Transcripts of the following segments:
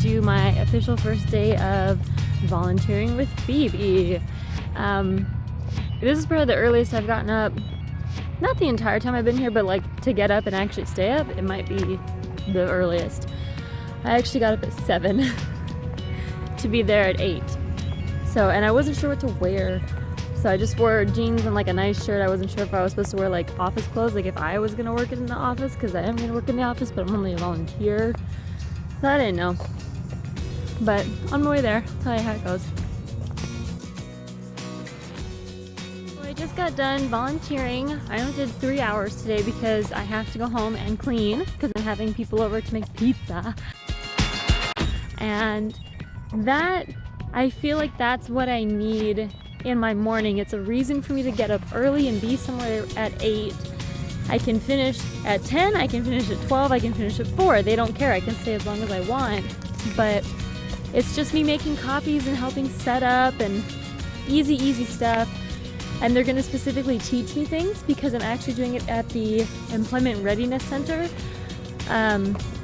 do my official first day of volunteering with Phoebe. This is probably the earliest I've gotten up, not the entire time I've been here, but like to get up and actually stay up, it might be the earliest. I actually got up at 7 to be there at 8. So, and I wasn't sure what to wear. So I just wore jeans and like a nice shirt. I wasn't sure if I was supposed to wear like office clothes, like if I was gonna work in the office, because I am gonna work in the office, but I'm only a volunteer. So I didn't know. But on my way there, I'll tell you how it goes. Well, I just got done volunteering. I only did 3 hours today because I have to go home and clean because I'm having people over to make pizza. And that, I feel like that's what I need in my morning. It's a reason for me to get up early and be somewhere at 8. I can finish at 10, I can finish at 12, I can finish at 4. They don't care, I can stay as long as I want. But it's just me making copies and helping set up and easy stuff. And they're gonna specifically teach me things because I'm actually doing it at the Employment Readiness Center,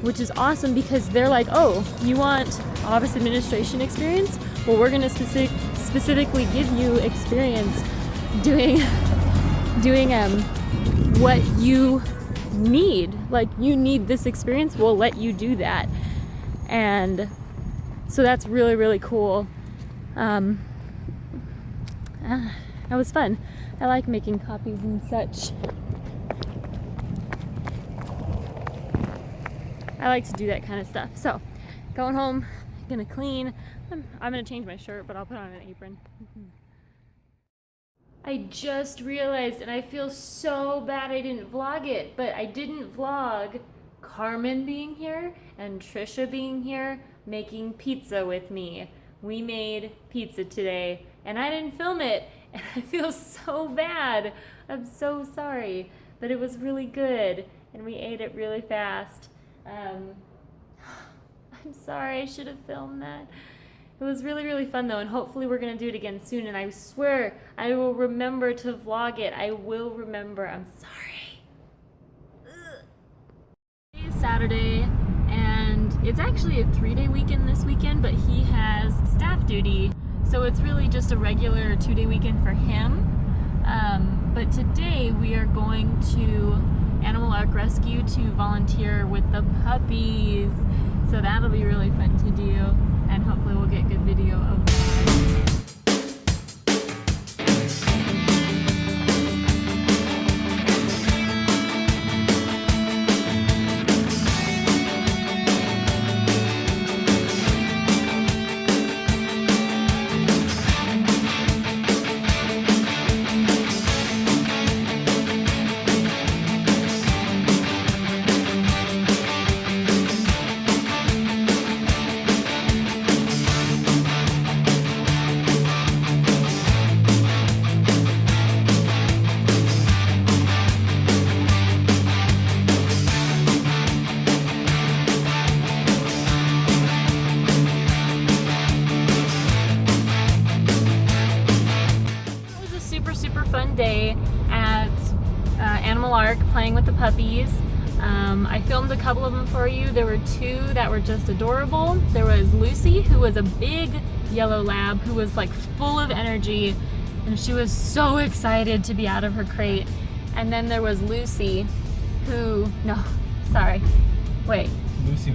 which is awesome because they're like, oh, you want office administration experience? Well, we're gonna specifically give you experience doing what you need. Like, you need this experience, we'll let you do that. And so that's really cool. That was fun. I like making copies and such. I like to do that kind of stuff. So, going home, gonna clean. I'm gonna change my shirt, but I'll put on an apron. I just realized, and I feel so bad I didn't vlog it, but I didn't vlog Carmen being here and Trisha being here making pizza with me. We made pizza today, and I didn't film it, and I feel so bad. I'm so sorry, but it was really good, and we ate it really fast. I'm sorry, I should have filmed that. It was really fun though, and hopefully we're gonna do it again soon, and I swear I will remember to vlog it. I will remember. I'm sorry. Today is Saturday, and it's actually a 3-day weekend this weekend, but he has staff duty, so it's really just a regular 2-day weekend for him. But today we are going to Animal Ark Rescue to volunteer with the puppies. So that'll be really fun to do, and hopefully we'll get good video of that. Super fun day at Animal Ark playing with the puppies. I filmed a couple of them for you. There were 2 that were just adorable. There was Lucy, who was a big yellow lab who was like full of energy, and she was so excited to be out of her crate. And then there was Lucy, who, no, sorry, wait. Lucy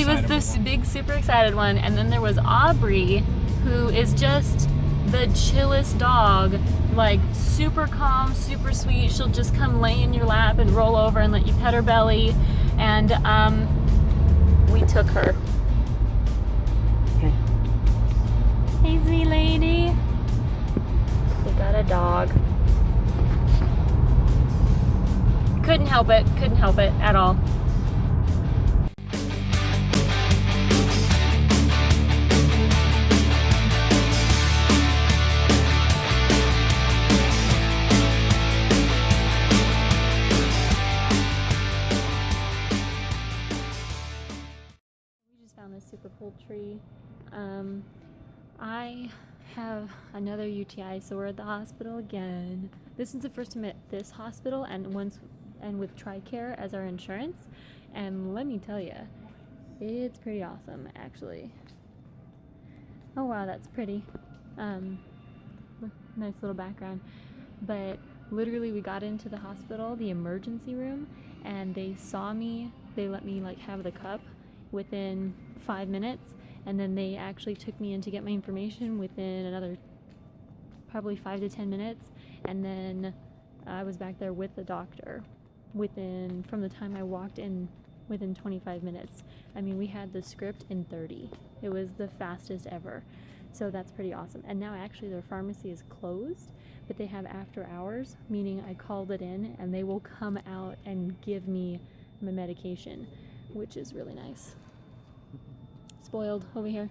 was the big super excited one. And then there was Aubrey, who is just the chillest dog, like super calm, super sweet. She'll just come lay in your lap and roll over and let you pet her belly. And we took her. Okay. Hey, sweet lady. We got a dog. Couldn't help it at all. Found this super cool tree. I have another UTI, so we're at the hospital again. This is the first time at this hospital, and with TRICARE as our insurance. And let me tell you, It's pretty awesome, actually. Oh wow, that's pretty. Nice little background. But literally, we got into the hospital, the emergency room, and they saw me. They let me like have the cup within 5 minutes, and then they actually took me in to get my information within another probably 5 to 10 minutes, and then I was back there with the doctor from the time I walked in, within 25 minutes. I mean, we had the script in 30. It was the fastest ever. So that's pretty awesome. And now actually their pharmacy is closed, but they have after hours, meaning I called it in and they will come out and give me my medication, which is really nice. Spoiled over here.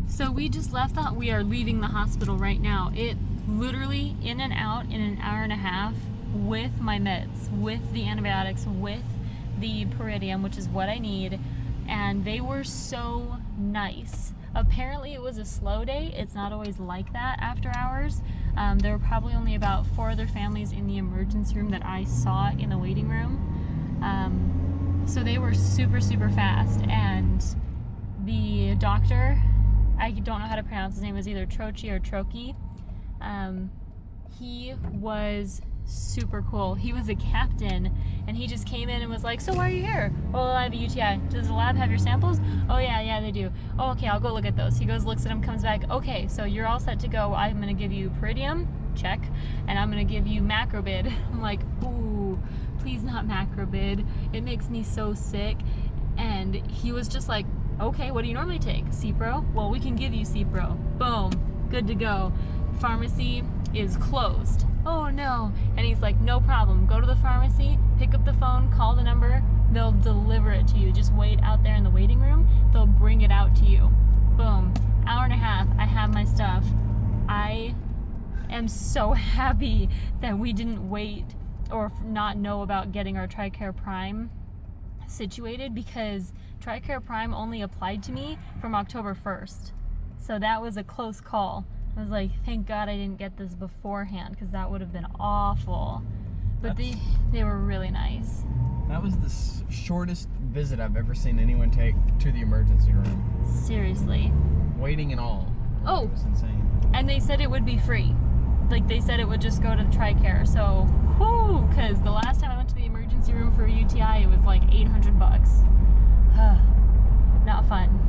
So we just left that. We are leaving the hospital right now. It literally in and out in an hour and a half with my meds, with the antibiotics, with the Peridium, which is what I need. And they were so nice. Apparently it was a slow day. It's not always like that after hours. There were probably only about 4 other families in the emergency room that I saw in the waiting room. So they were super, super fast. And the doctor, I don't know how to pronounce his name, is either Trochi or Troki. He was super cool. He was a captain, and he just came in and was like, so why are you here? Oh, I have a UTI. Does the lab have your samples? Oh yeah, they do. Oh, okay, I'll go look at those. He goes, looks at them, comes back. Okay, so you're all set to go. I'm going to give you Peridium, check, and I'm going to give you Macrobid. I'm like, ooh, please not Macrobid. It makes me so sick. And he was just like, okay, what do you normally take? Cipro? Well, we can give you Cipro. Boom, good to go. Pharmacy is closed. Oh no. And he's like, no problem. Go to the pharmacy, pick up the phone, call the number, they'll deliver it to you. Just wait out there in the waiting room, they'll bring it out to you. Boom. Hour and a half, I have my stuff. I am so happy that we didn't wait or not know about getting our TRICARE Prime situated, because TRICARE Prime only applied to me from October 1st. So that was a close call. I was like, thank God I didn't get this beforehand, because that would have been awful. But they were really nice. That was the shortest visit I've ever seen anyone take to the emergency room. Seriously. Waiting and all. Oh. It was insane. And they said it would be free. Like, they said it would just go to TRICARE. So, whoo, because the last time I went to the emergency room for a UTI, it was like $800. Not fun.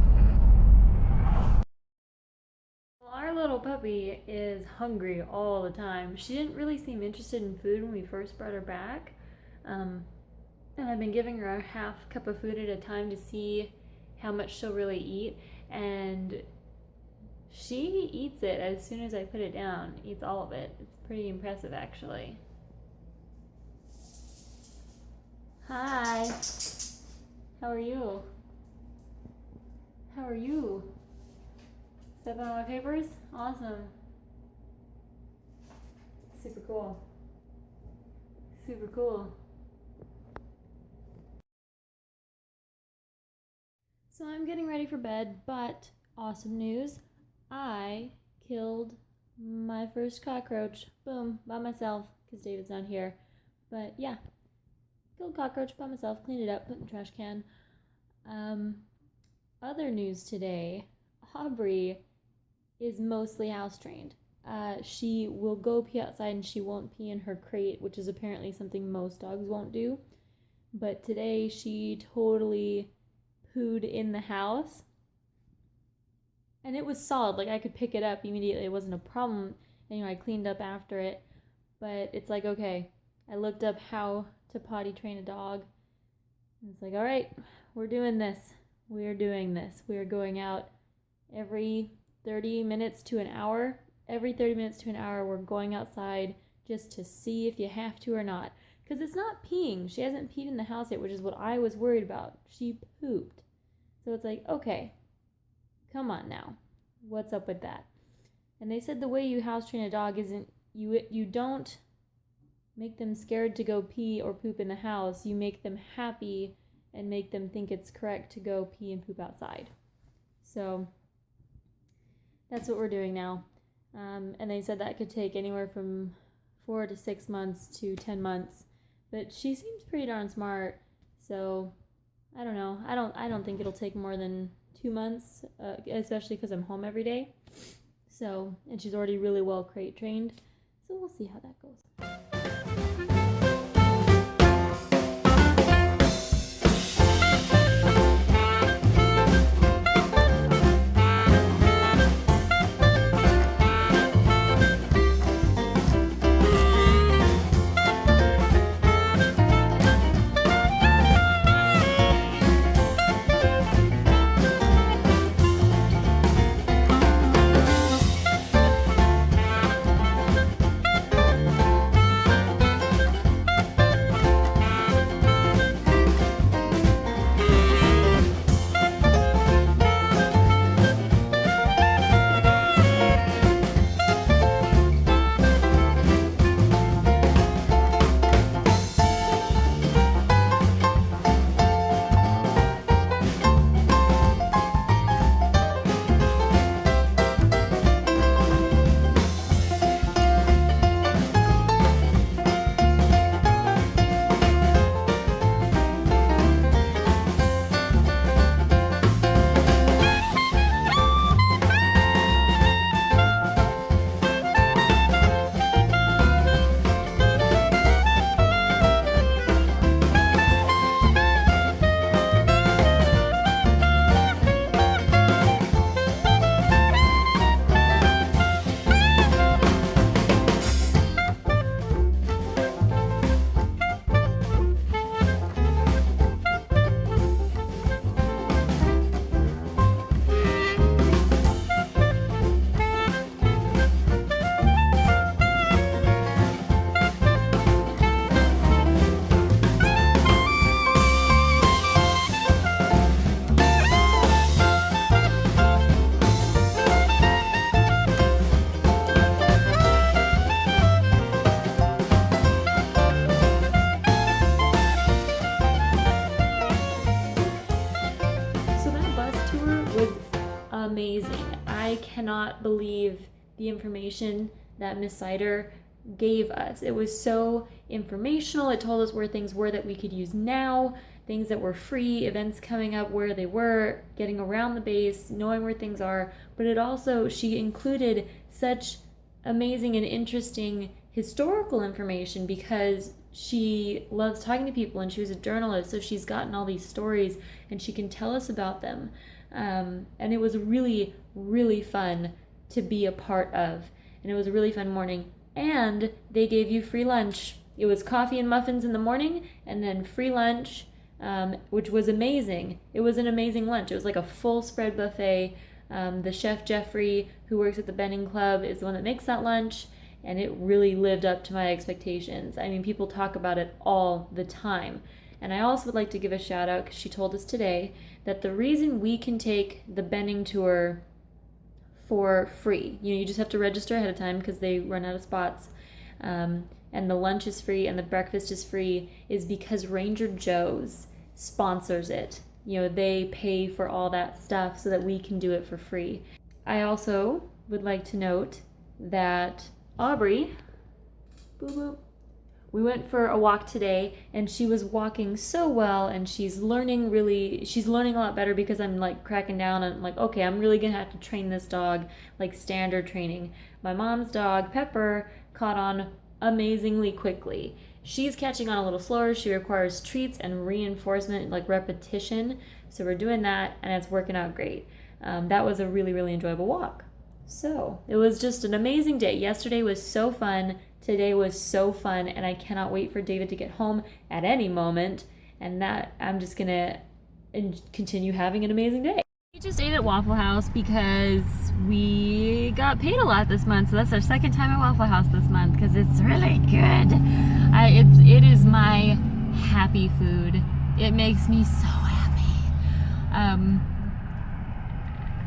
Our little puppy is hungry all the time. She didn't really seem interested in food when we first brought her back. And I've been giving her a half cup of food at a time to see how much she'll really eat. And she eats it as soon as I put it down, eats all of it. It's pretty impressive, actually. Hi. How are you? How are you? Stepping on my papers? Awesome. Super cool. Super cool. So I'm getting ready for bed, but awesome news. I killed my first cockroach. Boom, by myself, because David's not here. But yeah, killed cockroach by myself, cleaned it up, put in the trash can. Other news today, Aubrey is mostly house trained. She will go pee outside and she won't pee in her crate, which is apparently something most dogs won't do. But today she totally pooed in the house. And it was solid, like I could pick it up immediately. It wasn't a problem. And, I cleaned up after it. But it's like, okay, I looked up how to potty train a dog. And it's like, all right, we're doing this. We are doing this. We are going out every 30 minutes to an hour. Every 30 minutes to an hour, we're going outside just to see if you have to or not. Because it's not peeing. She hasn't peed in the house yet, which is what I was worried about. She pooped. So it's like, okay, come on now. What's up with that? And they said the way you house train a dog isn't, you don't make them scared to go pee or poop in the house. You make them happy and make them think it's correct to go pee and poop outside. So that's what we're doing now. And they said that could take anywhere from 4 to 6 months to 10 months. But she seems pretty darn smart. So I don't know. I don't think it'll take more than 2 months, especially because I'm home every day. So, and she's already really well crate trained. So we'll see how that goes. So that bus tour was amazing. I cannot believe the information that Miss Sider gave us. It was so informational. It told us where things were that we could use now, things that were free, events coming up, where they were, getting around the base, knowing where things are. But it also, she included such amazing and interesting historical information because she loves talking to people and she was a journalist, so she's gotten all these stories and she can tell us about them. And it was really, really fun to be a part of. And it was a really fun morning. And they gave you free lunch. It was coffee and muffins in the morning and then free lunch, which was amazing. It was an amazing lunch. It was like a full spread buffet. The chef Jeffrey, who works at the Benning Club, is the one that makes that lunch, and it really lived up to my expectations. I mean, people talk about it all the time. And I also would like to give a shout out, because she told us today that the reason we can take the Benning tour for free, you just have to register ahead of time because they run out of spots, and the lunch is free and the breakfast is free, is because Ranger Joe's sponsors it. They pay for all that stuff so that we can do it for free. I also would like to note that Aubrey, boop boop, we went for a walk today and she was walking so well, and she's learning a lot better because I'm like cracking down and like, okay, I'm really gonna have to train this dog like standard training. My mom's dog, Pepper, caught on amazingly quickly. She's catching on a little slower. She requires treats and reinforcement, like repetition. So we're doing that and it's working out great. That was a really, really enjoyable walk. So it was just an amazing day. Yesterday was so fun. Today was so fun. And I cannot wait for David to get home at any moment. And that I'm just going to continue having an amazing day. We just ate at Waffle House because we got paid a lot this month. So that's our second time at Waffle House this month because it's really good. It is my happy food. It makes me so happy.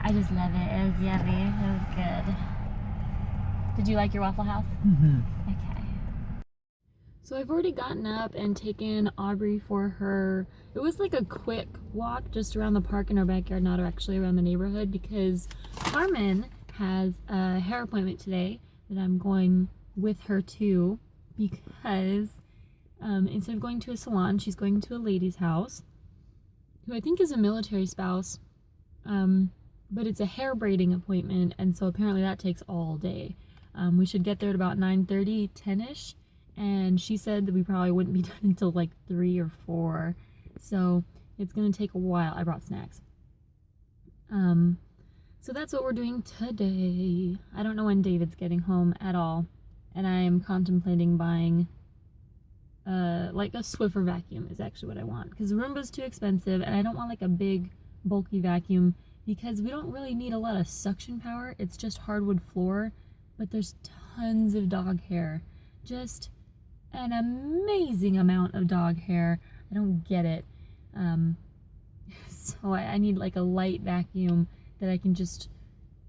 I just love it. It was yummy. It was good. Did you like your Waffle House? Mm-hmm. Okay. So I've already gotten up and taken Aubrey for her. It was like a quick walk just around the park in our backyard, not actually around the neighborhood, because Carmen has a hair appointment today that I'm going with her to, because instead of going to a salon, she's going to a lady's house. who I think is a military spouse. But it's a hair braiding appointment, and so apparently that takes all day. We should get there at about 9:30, 10ish, and she said that we probably wouldn't be done until like 3 or 4. So it's gonna take a while. I brought snacks. So that's what we're doing today. I don't know when David's getting home at all, and I am contemplating buying like a Swiffer vacuum is actually what I want, because Roomba's too expensive, and I don't want like a big bulky vacuum because we don't really need a lot of suction power. It's just hardwood floor, but there's tons of dog hair, just an amazing amount of dog hair. I don't get it. So I need like a light vacuum that I can just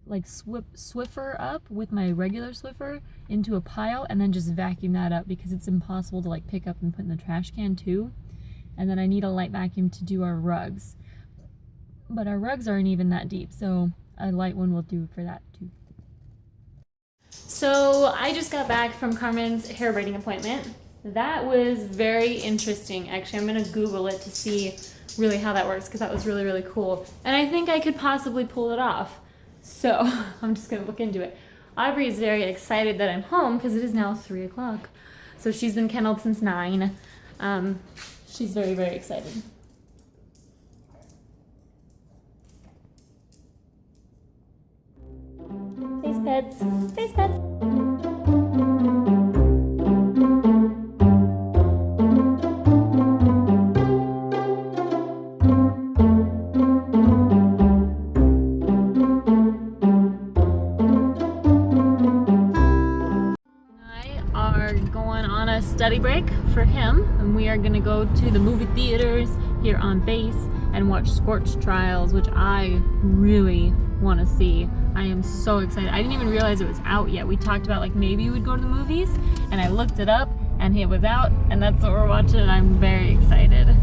like Swiffer up with my regular Swiffer into a pile and then just vacuum that up, because it's impossible to like pick up and put in the trash can too. And then I need a light vacuum to do our rugs, but our rugs aren't even that deep, so a light one will do for that too. So I just got back from Carmen's hair braiding appointment. That was very interesting. Actually, I'm gonna Google it to see really how that works, because that was really, really cool. And I think I could possibly pull it off. So I'm just gonna look into it. Aubrey is very excited that I'm home because it is now 3 o'clock. So she's been kenneled since 9. She's very, very excited. Face pets, face pets. Study break for him, and we are going to go to the movie theaters here on base and watch Scorch Trials, which I really want to see. I am so excited. I didn't even realize it was out yet. We talked about like maybe we would go to the movies, and I looked it up and it was out, and that's what we're watching, and I'm very excited.